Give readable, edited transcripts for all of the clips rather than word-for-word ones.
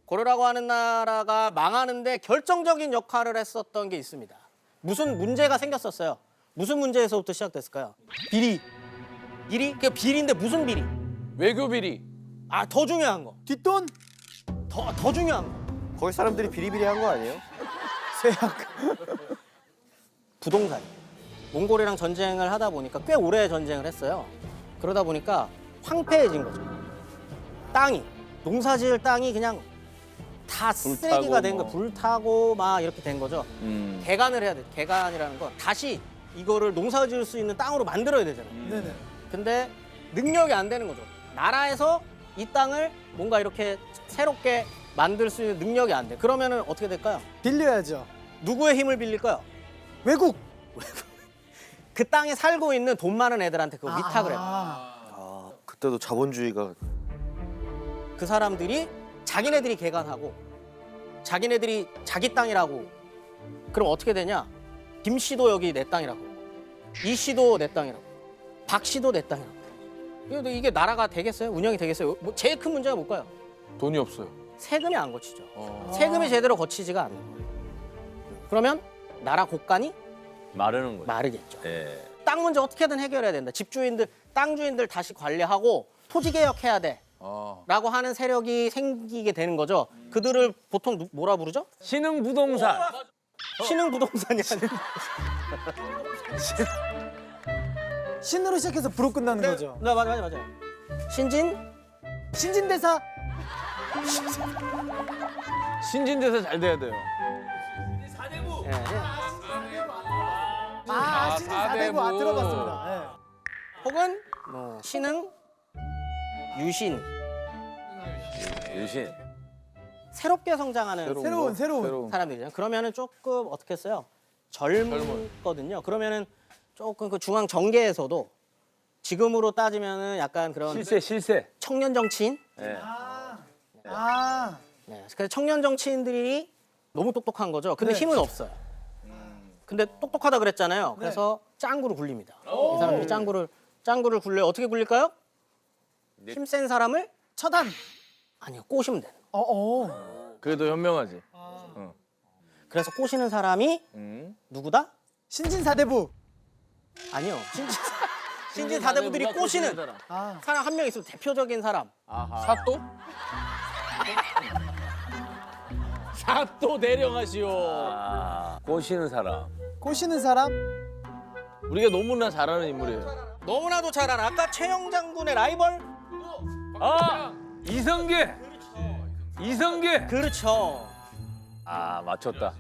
고려라고 하는 나라가 망하는데 결정적인 역할을 했었던 게 있습니다. 무슨 문제가 생겼었어요. 무슨 문제에서부터 시작됐을까요? 비리. 비리? 그 비리인데 무슨 비리? 외교 비리. 아, 더 중요한 거. 뒷돈? 더 중요한 거. 거기 사람들이 비리비리한 거 아니에요? 세약. 부동산. 몽골이랑 전쟁을 하다 보니까 꽤 오래 전쟁을 했어요. 그러다 보니까 황폐해진 거죠. 땅이. 농사지을 땅이 그냥 다 쓰레기가 된 거, 불타고 막 이렇게 된 거죠. 개간을 해야 돼. 개간이라는 건 다시 이거를 농사지을 수 있는 땅으로 만들어야 되잖아요. 네네. 근데 능력이 안 되는 거죠. 나라에서 이 땅을 뭔가 이렇게 새롭게 만들 수 있는 능력이 안 돼. 그러면은 어떻게 될까요? 빌려야죠. 누구의 힘을 빌릴까요? 외국. 그 땅에 살고 있는 돈 많은 애들한테 그거 위탁을 해요. 아, 그때도 자본주의가 그 사람들이 자기네들이 개간하고 자기네들이 자기 땅이라고. 그럼 어떻게 되냐? 김 씨도 여기 내 땅이라고. 이 씨도 내 땅이라고. 박 씨도 내 땅이라고. 이게 나라가 되겠어요? 운영이 되겠어요? 뭐 제일 큰 문제가 뭘까요? 돈이 없어요. 세금이 안 거치죠. 세금이 제대로 거치지가 않는 거예요. 그러면 나라 곳간이 마르는 거죠. 마르겠죠. 예. 땅 문제 어떻게든 해결해야 된다. 집주인들, 땅 주인들 다시 관리하고 토지 개혁해야 돼. 아. 라고 하는 세력이 생기게 되는 거죠. 그들을 보통 뭐라 부르죠? 신흥 부동산. 신흥 부동산이 아니라 신으로 시작해서 부로 끝나는 거죠. 네, 맞아요. 신진대사. 신진대사 잘 돼야 돼요. 예, 예. 신진 사대부. 아, 들어봤습니다. 혹은 뭐 신흥, 유신, 유신. 새롭게 성장하는 새로운. 사람들이잖아요. 그러면은 조금 어떻게 했어요? 젊거든요. 그러면은 조금 그 중앙 정계에서도 지금으로 따지면은 약간 그런 실세. 청년 정치인. 예. 아, 네. 그래서 청년 정치인들이 너무 똑똑한 거죠. 근데 네. 힘은 없어요. 근데 똑똑하다 그랬잖아요. 그래서 짱구를 굴립니다. 이 사람들이 짱구를 굴려요. 어떻게 굴릴까요? 힘센 사람을 처단. 아니요, 꼬시면 돼요. 그게 더 현명하지. 그래서 꼬시는 사람이 누구다? 신진 사대부. 아니요. 신진 사대부들이 꼬시는 아, 사람 한 명 있으면 대표적인 사람. 사또? 사또 내려가시오. 아, 꼬시는 사람. 꼬시는 사람. 우리가 너무나 잘 아는 인물이에요. 너무나도 잘 알아. 아까 최영 장군의 라이벌? 아, 이성계. 이성계. 그렇죠. 아, 맞췄다.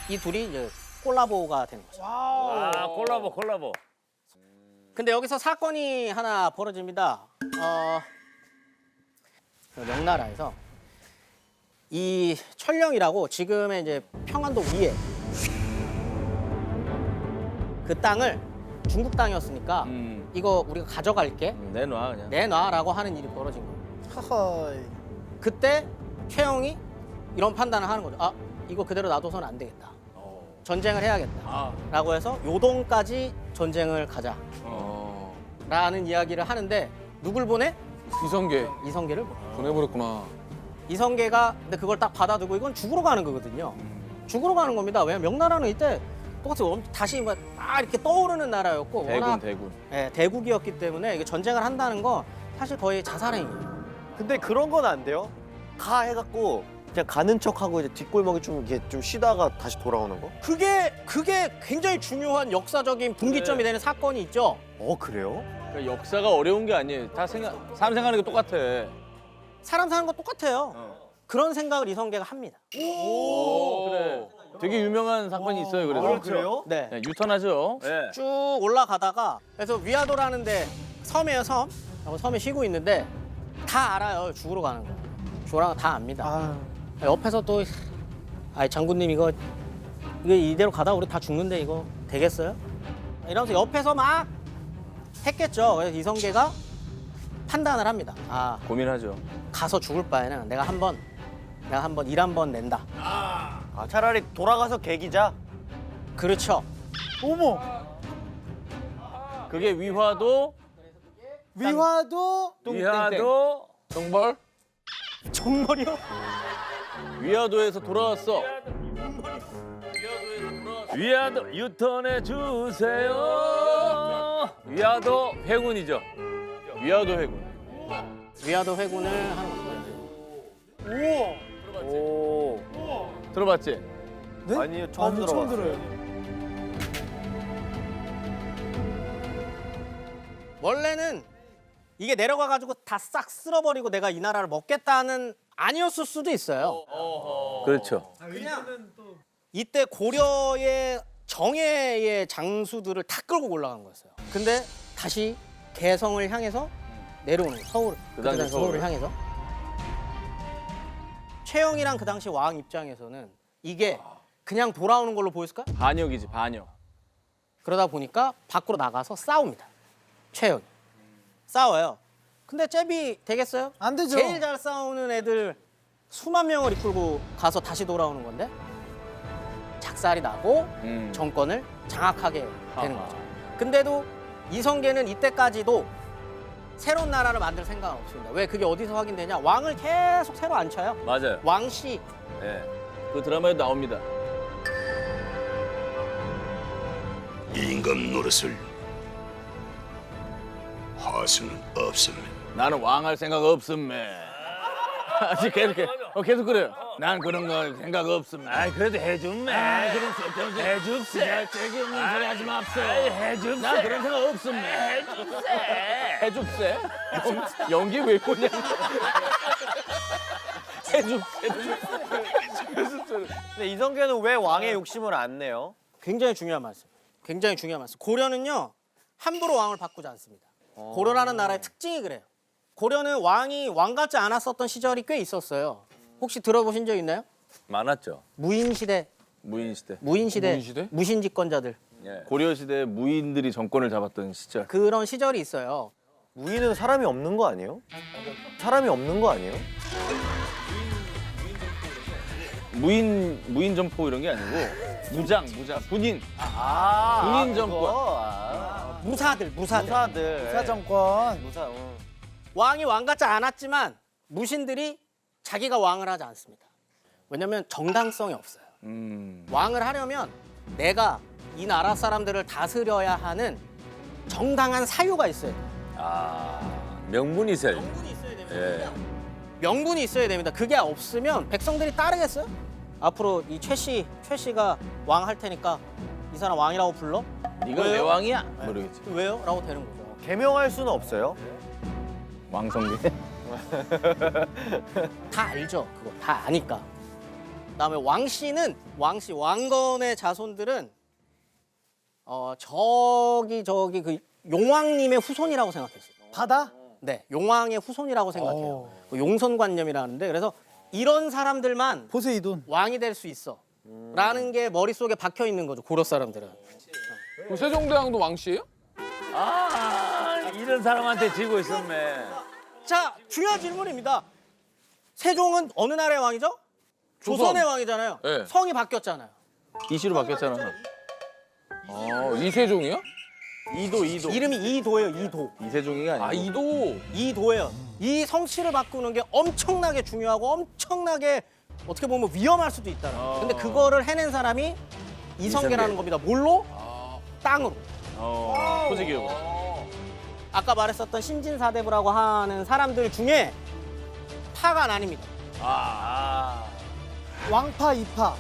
이 둘이 이제 콜라보가 되는 거죠. 아, 콜라보. 근데 여기서 사건이 하나 벌어집니다. 명나라에서 이 천령이라고 지금의 이제 평안도 위에 그 땅을 중국 땅이었으니까 이거 우리가 가져갈게 내놔 그냥. 내놔라고 하는 일이 벌어진 거예요. 허허이. 그때 최영이 이런 판단을 하는 거죠. 아, 이거 그대로 놔둬서는 안 되겠다. 전쟁을 해야겠다. 라고 해서 요동까지 전쟁을 가자. 라는 이야기를 하는데 누굴 보내? 이성계 이성계를 보내. 보내버렸구나. 이성계가 근데 그걸 딱 받아두고 이건 죽으러 가는 거거든요. 죽으러 가는 겁니다. 왜냐면 명나라는 이때 똑같이 다시 막 이렇게 떠오르는 나라였고 워낙 대군. 예, 대국이었기 때문에 이게 전쟁을 한다는 건 사실 거의 자살행위예요. 근데 그런 건 안 돼요? 가 해갖고 그냥 가는 척하고 이제 뒷골목에 좀 이렇게 좀 쉬다가 다시 돌아오는 거? 그게 굉장히 중요한 역사적인 분기점이 되는 사건이 있죠. 그래요? 그러니까 역사가 어려운 게 아니에요. 다 사람 생각하는 게 똑같아. 사람 사는 거 똑같아요. 그런 생각을 이성계가 합니다. 그래. 되게 유명한 사건이 있어요. 그래서. 그래요? 네. 네, 유턴하죠. 예. 쭉 올라가다가 그래서 위아도라는 데 섬이에요, 섬. 하고 섬에 쉬고 있는데 다 알아요, 죽으러 가는 거. 죽으러 가는 거 다 압니다. 아, 옆에서 또 장군님 이거 이대로 가다 우리 다 죽는데 이거 되겠어요? 이러면서 옆에서 막 했겠죠. 그래서 이성계가 판단을 합니다. 아, 고민하죠. 가서 죽을 바에는 내가 한번 일 한번 낸다. 아, 차라리 돌아가서 개기자. 그렇죠. 어머. 그게 위화도 위화도 위화도 정벌 정말이요? 위화도에서 돌아왔어. 위화도 유턴해 주세요. 위화도 회군이죠. 위화도 해군. 위화도 회군을 하는 거예요. 오. 들어봤지? 네? 아니요, 처음 아니요, 들어봤어요. 들어요. 원래는 이게 내려가가지고 다 싹 쓸어버리고 내가 이 나라를 먹겠다는 아니었을 수도 있어요. 그렇죠. 이때 고려의 정예의 장수들을 다 끌고 올라간 거였어요. 근데 다시 개성을 향해서 내려오는 거예요. 서울, 그 당시 서울을 서울을. 향해서. 최영이랑 그 당시 왕 입장에서는 이게 그냥 돌아오는 걸로 보였을까? 반역이지 반역. 그러다 보니까 밖으로 나가서 싸웁니다. 최영이. 싸워요. 근데 잽이 되겠어요? 안 되죠. 제일 잘 싸우는 애들 수만 명을 이끌고 가서 다시 돌아오는 건데 작살이 나고 정권을 장악하게 되는 아하. 거죠. 근데도 이성계는 이때까지도 새로운 나라를 만들 생각은 없습니다. 왜 그게 어디서 확인되냐? 왕을 계속 새로 앉혀요. 맞아요. 왕씨. 예. 그 드라마에 나옵니다. 임금 노릇을 할 수는 없습니다. 나는 왕할 생각 없음매. 아직 계속 그래요. 난 그런 거 생각 없음매. 아 그래도 해줌매. 그런 쓸데없는 해줍세. 짝짝이 없는 소리 하지 맙소. 해줍세. 난 그런 생각 없음매. 해줍세. 해줍세? 연기 왜 보냐? 해줍세. 근데 이성계는 왜 왕의 욕심을 안 내요? 굉장히 중요한 말씀. 굉장히 중요한 말씀. 고려는요 함부로 왕을 바꾸지 않습니다. 고려라는 나라의 특징이 그래요. 고려는 왕이 왕 같지 않았었던 시절이 꽤 있었어요. 혹시 들어보신 적 있나요? 많았죠. 무인시대, 무인시대. 무인시대, 무신집권자들 예. 고려시대 무인들이 정권을 잡았던 시절. 그런 시절이 있어요. 무인은 사람이 없는 거 아니에요? 사람이 없는 거 아니에요? 무인 점포 이런 게 아니고 무장 군인. 군인 정권. 그거? 무사들. 무사들. 사정권. 무사. 왕이 왕 같지 않았지만 무신들이 자기가 왕을 하지 않습니다. 왜냐하면 정당성이 없어요. 왕을 하려면 내가 이 나라 사람들을 다스려야 하는 정당한 사유가 있어야 돼요. 아 명분이 있어요. 명분이 있어야 됩니다. 예. 명분이 있어야 됩니다. 그게 없으면 백성들이 따르겠어요? 앞으로 이 최 씨가 왕 할 테니까 이 사람 왕이라고 불러? 네가 왜 왜요? 왕이야? 모르겠지. 왜요? 라고 되는 거죠. 개명할 수는 없어요? 왕성계. 다 알죠. 그거 다 아니까. 그다음에 왕건의 자손들은 저기 그 용왕님의 후손이라고 생각했어요. 바다? 네, 용왕의 후손이라고 생각해요. 그 용선관념이라는데 그래서 이런 사람들만 포세이돈. 왕이 될 수 있어. 라는 게 머릿속에 박혀 있는 거죠. 고려 사람들은. 그 세종대왕도 왕씨예요? 아 이런 사람한테 지고 있었네. 자, 중요한 질문입니다. 세종은 어느 나라의 왕이죠? 조선. 조선의 왕이잖아요. 네. 성이 바뀌었잖아요. 이시로 바뀌었잖아. 이세종이요? 이도. 이름이 이도예요. 이도. 이세종이가 아니고. 아 이도. 이도예요. 이 성씨를 바꾸는 게 엄청나게 중요하고 엄청나게 어떻게 보면 위험할 수도 있다는 거예요. 근데 그거를 해낸 사람이 이성계라는 겁니다. 뭘로? 땅으로. 토지교육. 아까 말했었던 신진사대부라고 하는 사람들 중에 파가 나뉩니다. 왕파, 이파.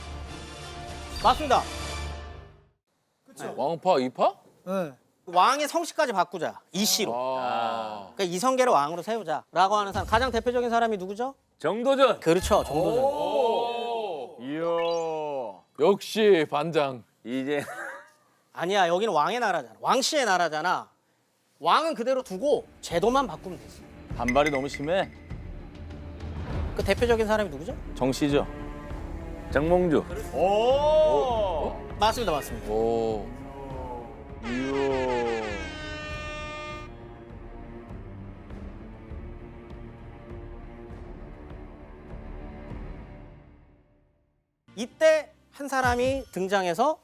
맞습니다. 왕파 이파? 네. 왕의 성씨까지 바꾸자. 이씨로. 그러니까 이성계를 왕으로 세우자라고 하는 사람. 가장 대표적인 사람이 누구죠? 정도전. 그렇죠. 정도전. 이야. 역시 반장. 이제 아니야. 여기는 왕의 나라잖아. 왕씨의 나라잖아. 왕은 그대로 두고 제도만 바꾸면 되지. 반발이 너무 심해. 그 대표적인 사람이 누구죠? 정씨죠. 정몽주. 맞습니다. 맞습니다. 오. 이야. 이때 한 사람이 등장해서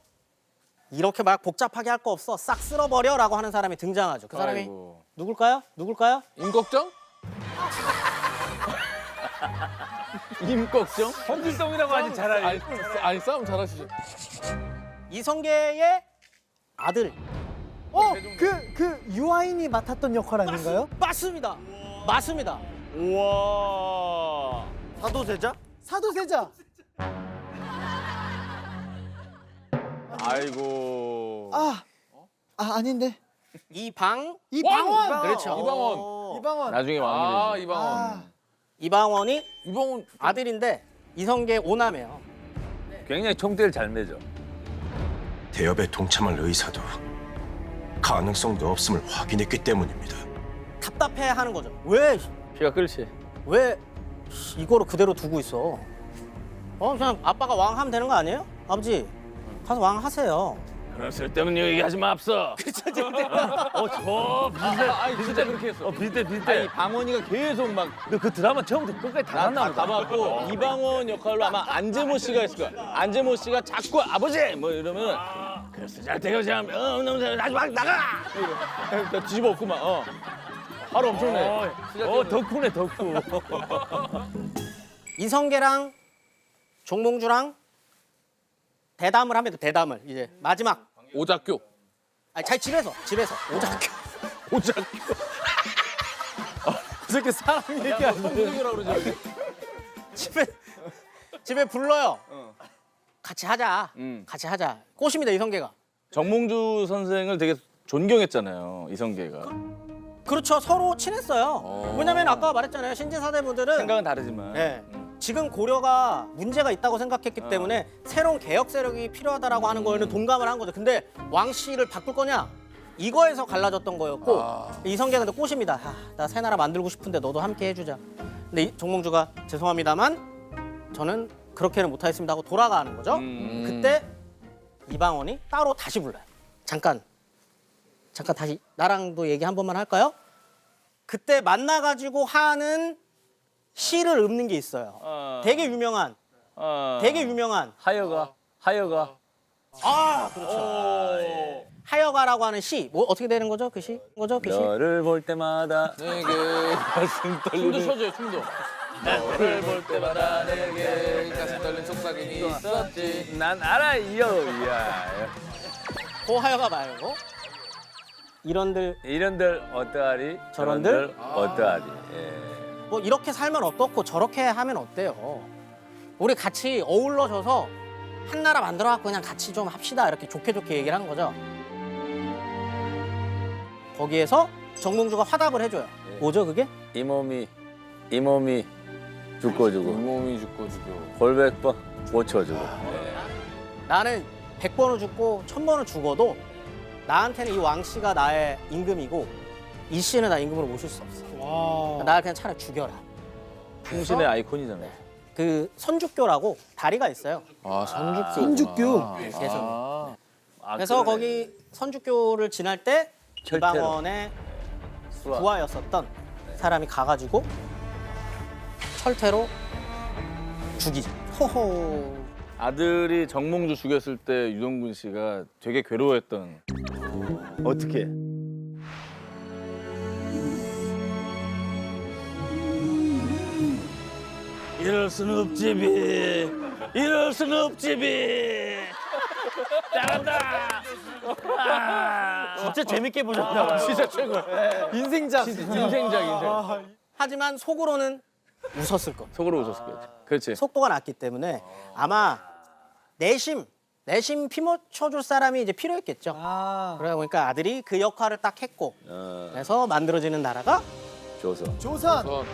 이렇게 막 복잡하게 할 거 없어. 싹 쓸어버려라고 하는 사람이 등장하죠. 그 사람이 아이고. 누굴까요? 누굴까요? 임꺽정? 임꺽정? 홍길동이라고 하지 차라리. 아니 싸움 잘하시죠. 이성계의 아들. 그 유아인이 맡았던 역할 아닌가요? 맞습니다. 맞습니다. 우와. 사도세자? 사도세자. 아이고. 아닌데. 이방원. 그렇죠. 이방원. 이방원. 나중에 왕이 아 되지. 이방원. 이방원이 이방원 아들인데 이성계의 오남이에요. 굉장히 총대를 잘 매죠. 대업에 동참할 의사도 가능성도 없음을 확인했기 때문입니다. 답답해하는 거죠. 왜 피가 끓지. 이거를 그대로 두고 있어? 그냥 아빠가 왕 하면 되는 거 아니에요? 아버지 가서 왕 하세요. 그런 쓸데없는 얘기하지 맙소. 저 비슷해. 진짜 그렇게 했어. 비슷해. 아니 방원이가 계속 막 그 드라마 처음부터 끝까지 다 봤나 보다. 다 봤고 이방원 역할로 아마 안재모 씨가 했을 거야. 안재모 씨가 자꾸 아버지 뭐 이러면 그래서 잘 대결장 너무 잘 막 나가. 이러고 뒤집어 엎고 막 화를 엄청 내. 덕후네 덕후. 이성계랑 종몽주랑 대담을 하면 돼. 대담을 이제 마지막. 오작교. 아니 잘 집에서 오작교. 저렇게 사람 얘기하는. 성격이라고 그러죠. 집에 불러요. 같이 하자. 같이 하자. 꼬십니다 이성계가. 정몽주 선생을 되게 존경했잖아요 이성계가. 그렇죠. 서로 친했어요. 왜냐면 아까 말했잖아요. 신진사대부들은 생각은 다르지만. 네. 지금 고려가 문제가 있다고 생각했기 때문에 새로운 개혁 세력이 필요하다라고 하는 거에는 동감을 한 거죠. 근데 왕씨를 바꿀 거냐? 이거에서 갈라졌던 거였고 이성계가 근데 꼬십니다. 나 새 나라 만들고 싶은데 너도 함께 해주자. 근데 정몽주가 죄송합니다만 저는 그렇게는 못하겠습니다 하고 돌아가는 거죠. 그때 이방원이 따로 다시 불러요. 잠깐 다시 나랑도 얘기 한 번만 할까요? 그때 만나가지고 하는 시를 읊는 게 있어요. 되게 유명한. 하여가. 그렇죠. 하여가라고 하는 시. 뭐 어떻게 되는 거죠? 그 시? 너를 볼 때마다 내게 가슴 떨리는. 춤도 춰줘요 춤도. 너를 볼 때마다 내게 가슴 떨리는 속삭임이 있었지. 난 알아요. 야. 그 하여가 말고 이런들 이런들 어떠하리? 저런들? 어떠하리? 예. 뭐 이렇게 살면 어떻고 저렇게 하면 어때요? 우리 같이 어울러져서 한 나라 만들어갖고 그냥 같이 좀 합시다 이렇게 좋게 얘기를 한 거죠. 거기에서 정몽주가 화답을 해줘요. 뭐죠 그게? 이 몸이 죽고 주고 몸이 죽고 죽여. 골백번 고쳐주고. 나는 100번을 죽고 1000번을 죽어도 나한테는 이 왕씨가 나의 임금이고 이 씨는 나 임금으로 모실 수 없어. 나 그냥 차라리 죽여라. 충신의 아이콘이잖아요. 그 선주교라고 다리가 있어요. 선주교. 그래서 거기 선주교를 지날 때 철퇴로. 이방원의 부하였었던 사람이 가가지고 철퇴로 죽이죠. 호호. 아들이 정몽주 죽였을 때 유동근 씨가 되게 괴로워했던. 어떻게? 이럴 순 없지 비. 이럴 순 없지 비. 잘한다. 진짜 재밌게 보셨나 봐요. 진짜 최고. 인생작. 인생작. 하지만 속으로는 웃었을 것. 속으로 웃었을 거지. 그렇지. 속도가 났기 때문에 아마 내심 피묻혀줄 사람이 이제 필요했겠죠. 그러다 보니까 아들이 그 역할을 딱 했고 그래서 만들어지는 나라가 조선. 조선.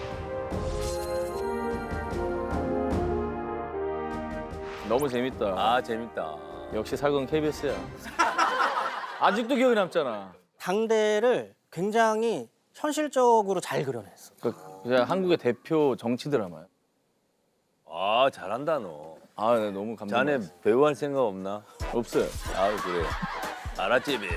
너무 재밌다. 아 재밌다. 역시 살건 KBS야. 아직도 기억이 남잖아. 당대를 굉장히 현실적으로 잘 그려냈어. 그냥 한국의 대표 정치 드라마야. 아 잘한다 너. 아, 네, 너무 감동. 자네 배우 할 생각 없나? 없어요. 아 그래. 알았지 비.